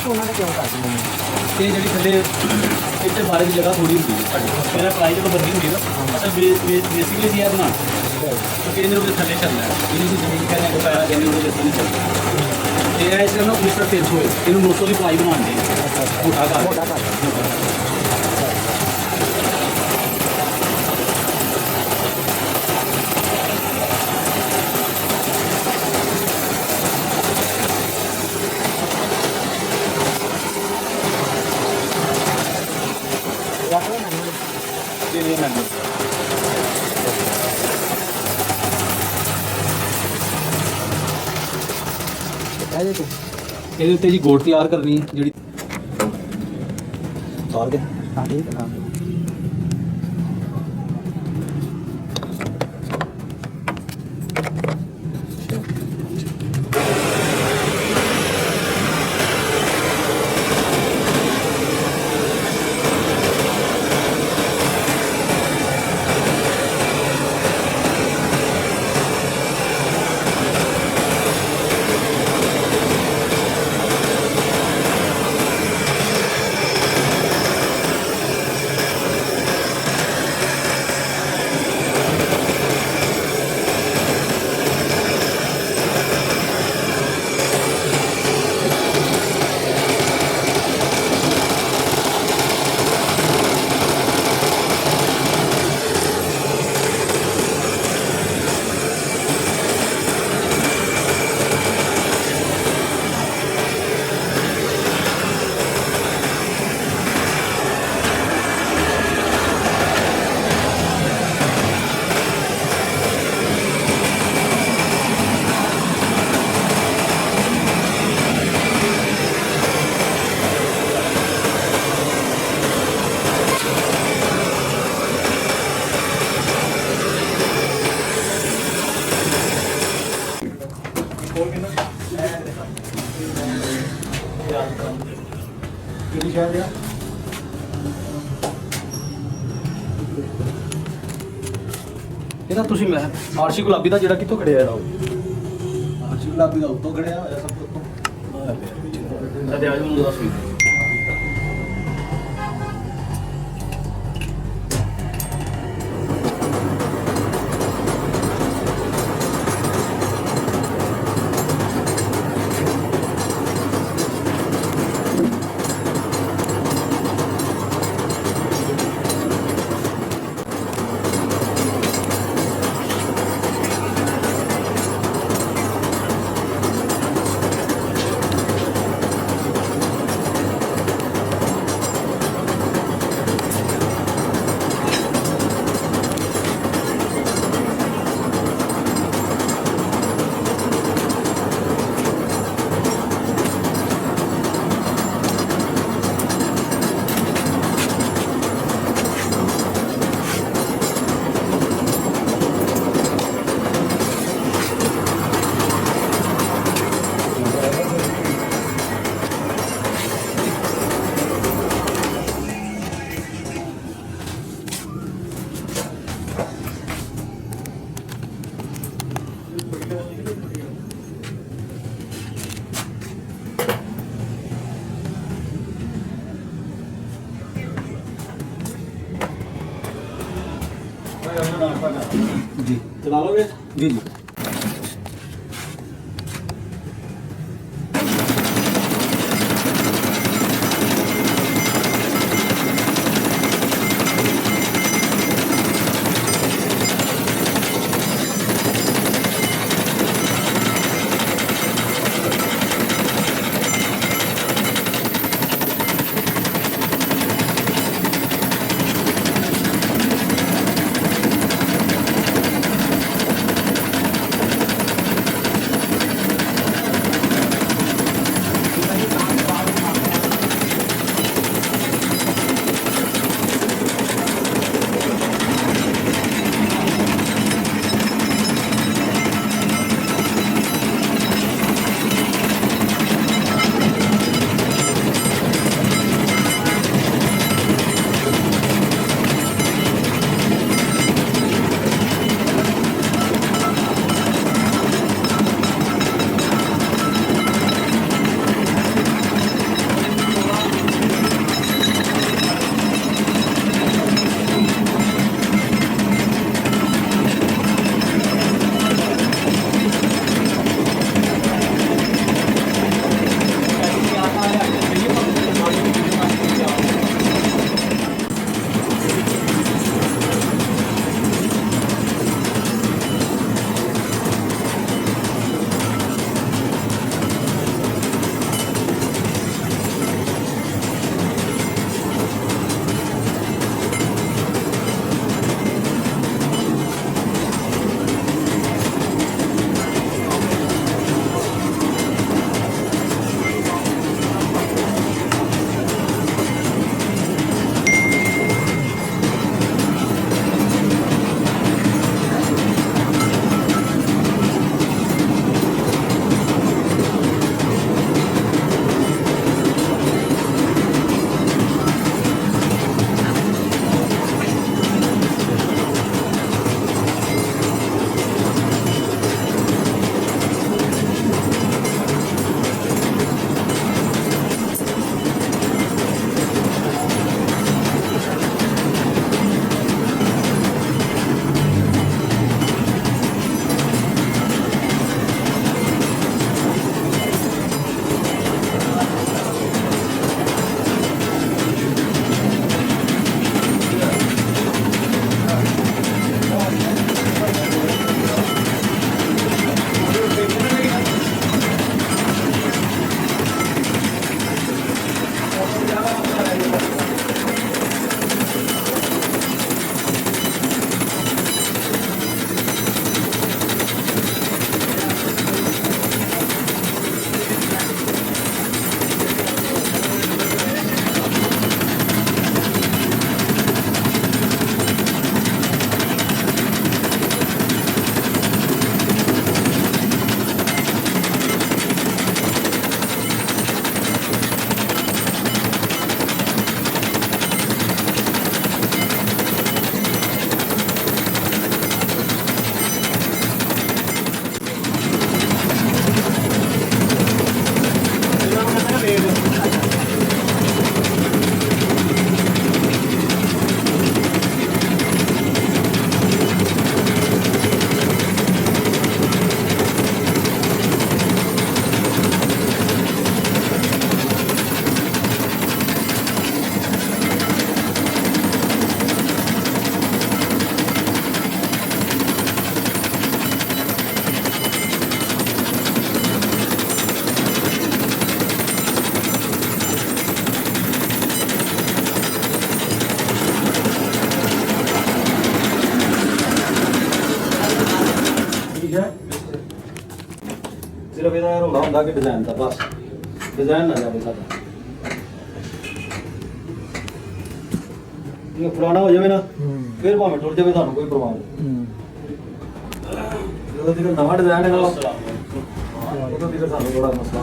ਉਹਨਾਂ ਨੇ ਕਿਉਂ ਕਰ ਦਿੰਦੇ ਨੇ ਇਹ ਜਿਹੜੀ ਥੱਲੇ ਇੱਥੇ ਬਾਰੇ ਦੀ ਜਗ੍ਹਾ ਥੋੜੀ ਹੁੰਦੀ ਹੈ ਸਾਡੀ ਮੇਰਾ ਪ੍ਰਾਈਜ਼ ਜਦੋਂ ਬੰਦੀ ਹੁੰਦੀ ਨਾ ਅਸਲ ਬੇਸਿਕਲੀ ਜੀ ਇਹ ਬਣਾਉਣਾ ਕਿਉਂਕਿ ਇਹਦੇ ਉੱਤੇ ਥੱਲੇ ਚੱਲਣਾ ਹੈ ਇਹਦੀ ਜ਼ਮੀਨ ਕਹਿੰਦੇ ਕੋ ਪੈਰਾ ਕਹਿੰਦੇ ਉਹਦੇ ਉੱਤੇ ਨਹੀਂ ਚੱਲਦਾ ਇਹ ਹੈ ਇਸ ਨੂੰ ਮਿਸਟਰ 300 ਇਹਨੂੰ 900 ਦੀ ਪ੍ਰਾਈਜ਼ ਬਣਾਉਣੀ ਹੈ ਮੋਟਾ ਕਰ ਇਹਦੇ ਉੱਤੇ ਜੀ ਗੋਟ ਤਿਆਰ ਕਰਨੀ ਹੈ ਜਿਹੜੀ ਤਾਰ ਦੇ ਹਾਂ ਠੀਕ ਹੈ ਇਹਦਾ ਤੁਸੀਂ ਮੈਂ ਆਰਸ਼ੀ ਗੁਲਾਬੀ ਦਾ ਜਿਹੜਾ ਕਿੱਥੋਂ ਖੜਿਆ ਇਹਦਾ ਆਰਸ਼ੀ ਗੁਲਾਬੀ ਦਾ ਉੱਤੋਂ ਖੜਿਆ ਹੋਇਆ ਸਭ ਤੋਂ ਤੇ ਆਜ ਮੈਨੂੰ ਦੱਸ ਵੀ जी चला लोगे? जी जी ਸਿਰਫ ਇਹਦਾ ਰੋਲਾ ਹੁੰਦਾ ਕਿ ਡਿਜ਼ਾਈਨ ਦਾ ਬਸ ਡਿਜ਼ਾਈਨ ਨਾ ਜਾਵੇ ਸਾਡਾ ਇਹ ਪੁਰਾਣਾ ਹੋ ਜਾਵੇ ਨਾ ਫਿਰ ਭਾਵੇਂ ਟੁੱਟ ਜਾਵੇ ਤੁਹਾਨੂੰ ਕੋਈ ਪਰਵਾਹ ਨਹੀਂ ਜਦੋਂ ਤੱਕ ਨਵਾਂ ਡਿਜ਼ਾਈਨ ਹੈਗਾ ਉਦੋਂ ਤੱਕ ਸਾਨੂੰ ਬੜਾ ਮਸਲਾ